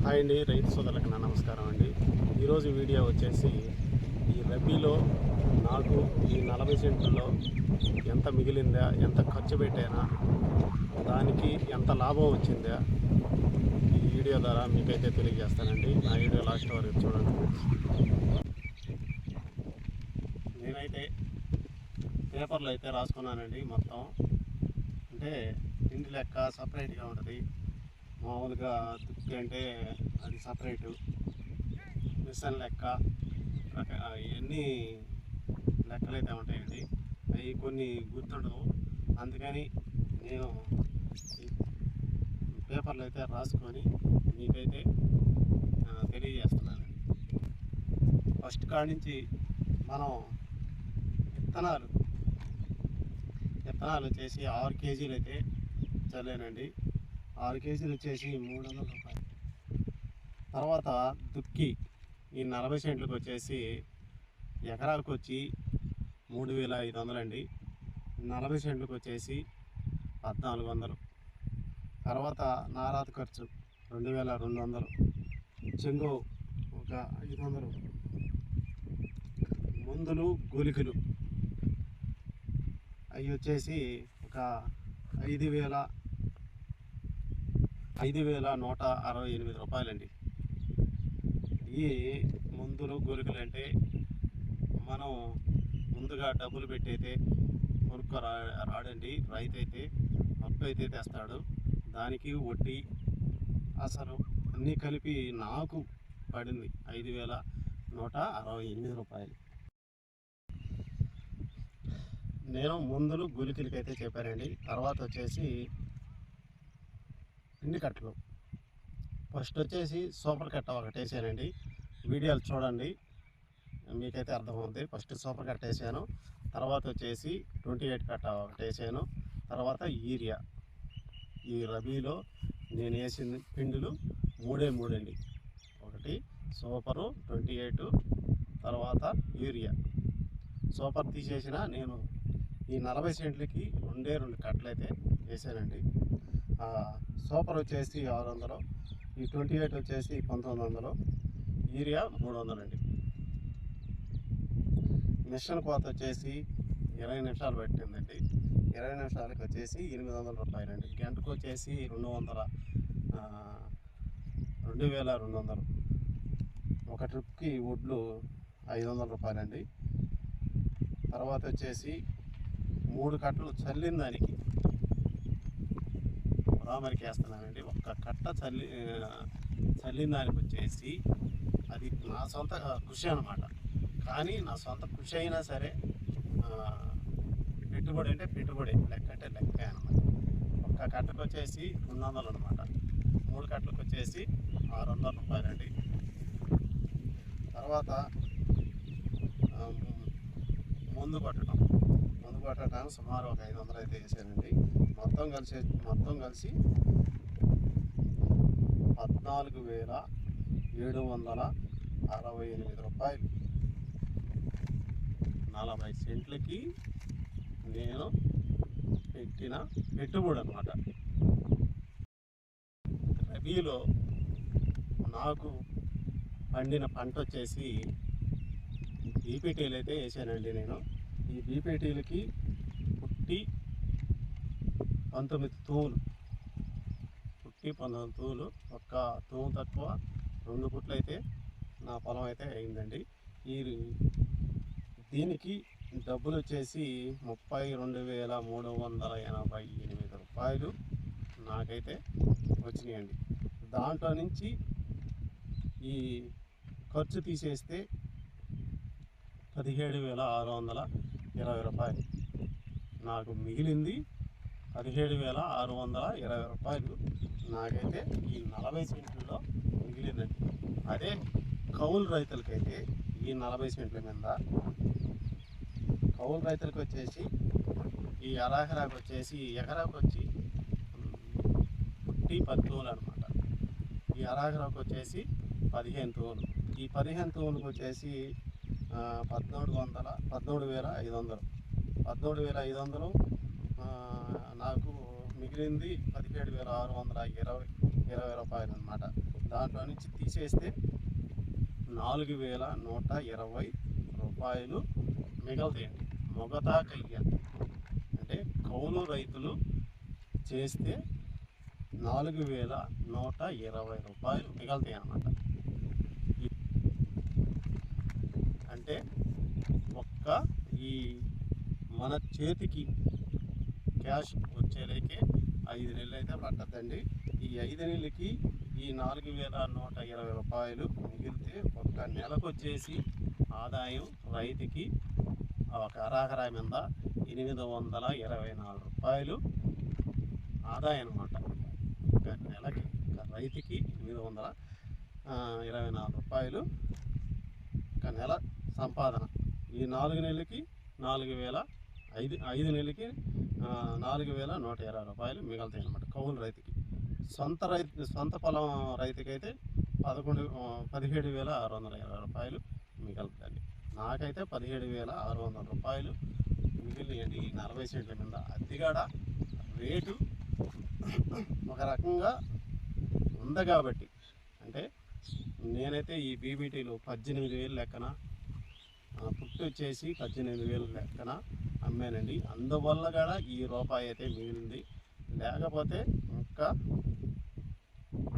Hi అండి, రైతు సోదరులకు నా నమస్కారం అండి. ఈరోజు వీడియో వచ్చేసి ఈ రబీలో నాకు ఈ 40 సెంట్లలో ఎంత మిగిలిందా, ఎంత ఖర్చు పెట్టానా, దానికి ఎంత లాభం వచ్చిందా ఈ వీడియో ద్వారా మీకైతే తెలియజేస్తానండి. నా వీడియో లాస్ట్ వరకు చూడండి. నేనైతే పేపర్లో అయితే రాసుకున్నానండి మొత్తం. అంటే ఇంటి లెక్క సపరేట్గా ఉంటుంది. మామూలుగా దుక్కి అంటే అది సపరేటు, మిషన్ లెక్క, ఇవన్నీ లెక్కలు అయితే ఉంటాయండి. అవి కొన్ని గుర్తుండవు, అందుకని నేను పేపర్లు అయితే రాసుకొని మీకైతే తెలియజేస్తున్నాను. ఫస్ట్ కాడి నుంచి మనం విత్తనాలు వచ్చేసి 6 కేజీలు అయితే చల్లానండి. 6 కేజీలు వచ్చేసి 300 రూపాయలు. తర్వాత దుక్కి ఈ 40 సెంట్లకు వచ్చేసి ఎకరాలకు వచ్చి 3500 అండి. 40 సెంట్లకు వచ్చేసి 1400. తర్వాత నారాత ఖర్చు 2200, చెంగు ఒక 500, మందులు గుళికలు అవి వచ్చేసి ఒక 5168 రూపాయలండి. ఈ మందులు గుళికలు అంటే మనం ముందుగా డబ్బులు పెట్టయితే కొనుక్కో రాడండి. రైతు అయితే అప్పు అయితే తెస్తాడు, దానికి వడ్డీ అసలు అన్నీ కలిపి నాకు పడింది 5168 రూపాయలు. నేను మందులు గుళికలకైతే చెప్పానండి. తర్వాత వచ్చేసి పిండి కట్టలు, ఫస్ట్ వచ్చేసి సూపర్ కట్ట ఒకటి వేసానండి. వీడియోలు చూడండి, మీకైతే అర్థమవుతుంది. ఫస్ట్ సూపర్ కట్ట వేసాను, తర్వాత వచ్చేసి 28 కట్ట ఒకటి వేసాను, తర్వాత యూరియా. ఈ రబీలో నేను వేసిన పిండులు మూడే అండి. ఒకటి సూపరు, 28, తర్వాత యూరియా. సూపర్ తీసేసిన నేను ఈ 40 సెంట్లకి 2 కట్టలు అయితే వేసానండి. సూపర్ వచ్చేసి 600, ఈ 28 వచ్చేసి 1900, యూరియా 300 అండి. మిషన్ కోత వచ్చేసి 20 నిమిషాలు పెట్టిందండి. 20 నిమిషాలకి వచ్చేసి 800 రూపాయలండి. గంటకు వచ్చేసి 2200. ఒక ట్రిప్కి వడ్లు 500 రూపాయలండి. తర్వాత వచ్చేసి 3 కట్టలు చల్లిన దానికి రామరికి వేస్తున్నానండి. ఒక్క కట్ట చల్లిన దానికి వచ్చేసి అది నా సొంత కృషి అనమాట. కానీ నా సొంత కృషి అయినా సరే పెట్టుబడి అంటే పెట్టుబడి, లెక్క అంటే లెక్క అనమాట. ఒక్క కట్టకు వచ్చేసి 200 అనమాట. 3 కట్టలకు వచ్చేసి 600 రూపాయలండి. తర్వాత ముందు కొట్టడానికి సుమారు ఒక 500 అయితే వేసానండి. మొత్తం కలిసి 14,768 రూపాయలు. 40 సెంట్లకి నేను పెట్టిన పెట్టుబడి అనమాట. రబీలో నాకు పండిన పంట వచ్చేసి బీపీటీలు అయితే వేసానండి నేను. ఈ బీపీటీలకి పుట్టి 19 తూములు, ఒక్క తూము తక్కువ 2 పుట్లు అయితే నా పొలం అయితే అయిందండి. దీనికి డబ్బులు వచ్చేసి 32,388 రూపాయలు నాకైతే వచ్చినాయండి. దాంట్లో నుంచి ఈ ఖర్చు తీసేస్తే 17,620 రూపాయలు నాకు మిగిలింది. 17,620 రూపాయలు నాకైతే ఈ 40 సెంట్లలో మిగిలిందండి. అదే కౌలు రైతులకైతే ఈ 40 సెంట్ల మీద కౌలు రైతులకు వచ్చేసి ఈ ఎకరాకు వచ్చి పుట్టి 10 తూములు అనమాట. ఈ ఎకరాకు వచ్చేసి 15 తూములు. ఈ 15 తూములకు వచ్చేసి 17,500 నాకు మిగిలింది 17,620 రూపాయలు అనమాట. దాంట్లో నుంచి తీసేస్తే 4120 రూపాయలు మిగులుతాయండి. మొగతాకయ్య అంటే కౌలు రైతులు చేస్తే 4120 రూపాయలు మిగులుతాయి అన్నమాట. అంటే ఒక్క ఈ మన చేతికి క్యాష్ వచ్చేలేకే 5 నెలలు అయితే పట్టద్దండి. ఈ 5 నెలలకి ఈ 4120 రూపాయలు మిగిలితే ఒక్క నెలకు వచ్చేసి ఆదాయం రైతుకి ఒక అరాకరా మీద 824 రూపాయలు ఆదాయం అన్నమాట. ఒక నెలకి రైతుకి 824 రూపాయలు ఒక నెల సంపాదన. ఈ 4 నెలలకి 4000, 5 నెలలకి 4120 రూపాయలు మిగులుతాయి అన్నమాట కౌలు రైతుకి. సొంత పొలం రైతుకైతే 17,620 రూపాయలు మిగులుతుంది. నాకైతే 17,600 రూపాయలు మిగిలినాయండి ఈ 40 సెంట్ల మీద. అదిగాడ రేటు ఒక రకంగా ఉంది కాబట్టి, అంటే నేనైతే ఈ బీబీటీలు 18,000 లెక్కన, పుట్టు వచ్చేసి 18,000 లెక్కన అమ్మానండి. అందువల్ల కూడా ఈ రూపాయి అయితే మిగిలింది. లేకపోతే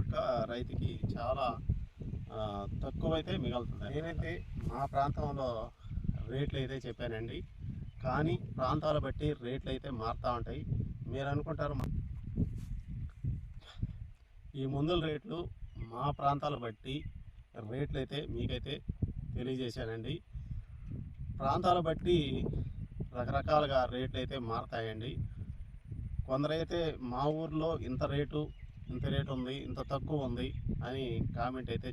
ఇంకా రైతుకి చాలా తక్కువైతే మిగులుతుంది. నేనైతే మా ప్రాంతంలో రేట్లు అయితే చెప్పానండి, కానీ ప్రాంతాల బట్టి రేట్లు అయితే మారుతూ ఉంటాయి. మీరు అనుకుంటారు ఈ మందుల రేట్లు మా ప్రాంతాల బట్టి రేట్లు అయితే మీకైతే తెలియజేశానండి. ప్రాంతాల బట్టి రకరకాలుగా రేట్లు అయితే మారుతాయండి. కొందరైతే మా ఊర్లో ఇంత రేటు ఉంది, ఇంత తక్కువ ఉంది అని కామెంట్ అయితే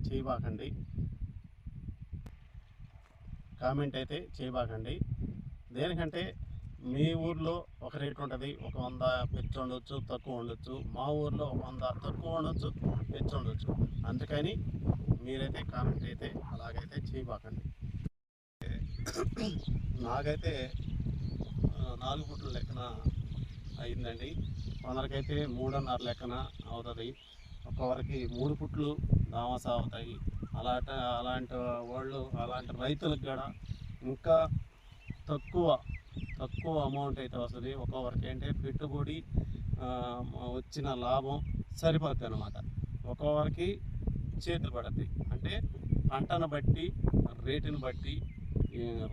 చేయబాకండి. దేనికంటే మీ ఊర్లో ఒక రేటు ఉంటుంది, ఒక 100 పెంచి ఉండొచ్చు, తక్కువ ఉండొచ్చు. మా ఊర్లో ఒక 100 తక్కువ ఉండొచ్చు, పెంచి ఉండొచ్చు. అందుకని మీరైతే కామెంట్ అయితే అలాగైతే చేయబాకండి. నాకైతే 4 ఫుట్ల లెక్కన అయిందండి. కొందరికైతే 3.5 లెక్కన అవుతుంది. ఒక్కొక్కరికి 3 ఫుట్లు దామసా అవుతాయి. అలాంటి వాళ్ళు, అలాంటి రైతులకు కూడా ఇంకా తక్కువ అమౌంట్ అయితే వస్తుంది. ఒక్కొక్కరికి అంటే పెట్టుబడి వచ్చిన లాభం సరిపోద్ది అనమాట. ఒక్కొక్కరికి చేతులు పడుద్ది. అంటే పంటను బట్టి, రేటుని బట్టి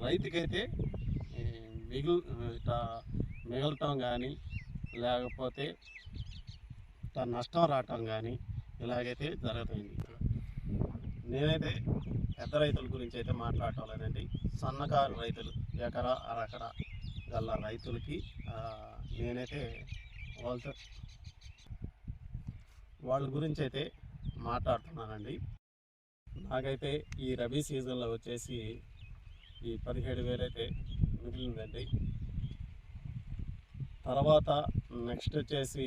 రైతుకైతే మిగలటం కానీ, లేకపోతే నష్టం రావటం కానీ ఇలాగైతే జరుగుతాయండి. నేనైతే పెద్ద రైతుల గురించి అయితే మాట్లాడటం లేదండి. సన్నకారు రైతులు, ఎకరా అరకర గల రైతులకి నేనైతే వాళ్ళ గురించి అయితే మాట్లాడుతున్నానండి. నాకైతే ఈ రబీ సీజన్లో వచ్చేసి ఈ 17,000 అయితే మిగిలిందండి. తర్వాత నెక్స్ట్ వచ్చేసి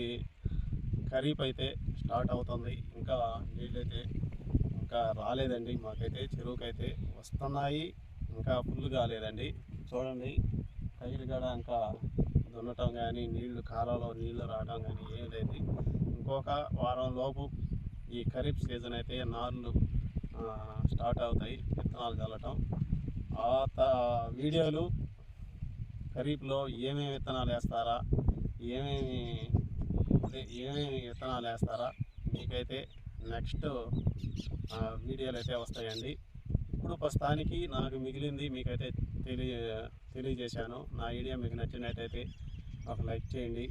ఖరీఫ్ అయితే స్టార్ట్ అవుతుంది. ఇంకా నీళ్ళైతే ఇంకా రాలేదండి. మాకైతే చెరువుకైతే వస్తున్నాయి, ఇంకా ఫుల్ కాలేదండి. చూడండి, కైలు కూడా ఇంకా దున్నటం కానీ, కాలంలో నీళ్లు రావడం కానీ ఏం లేదు. ఇంకొక వారం లోపు ఈ ఖరీఫ్ సీజన్ అయితే నార్లు స్టార్ట్ అవుతాయి, విత్తనాలు చల్లటం. వీడియోలు ఖరీఫ్లో ఏమేమి విత్తనాలు వేస్తారా, ఏమేమి విత్తనాలు వేస్తారా మీకైతే నెక్స్ట్ వీడియోలు అయితే వస్తాయండి. ఇప్పుడు ప్రస్తుతానికి నాకు మిగిలింది మీకైతే తెలియజేశాను. నా వీడియో మీకు నచ్చినట్టయితే ఒక లైక్ చేయండి.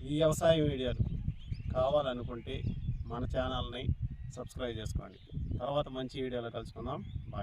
ఈ వ్యవసాయం వీడియోలు కావాలనుకుంటే మన ఛానల్ని సబ్స్క్రైబ్ చేసుకోండి. తర్వాత మంచి వీడియోలో కలుసుకుందాం. బాయ్.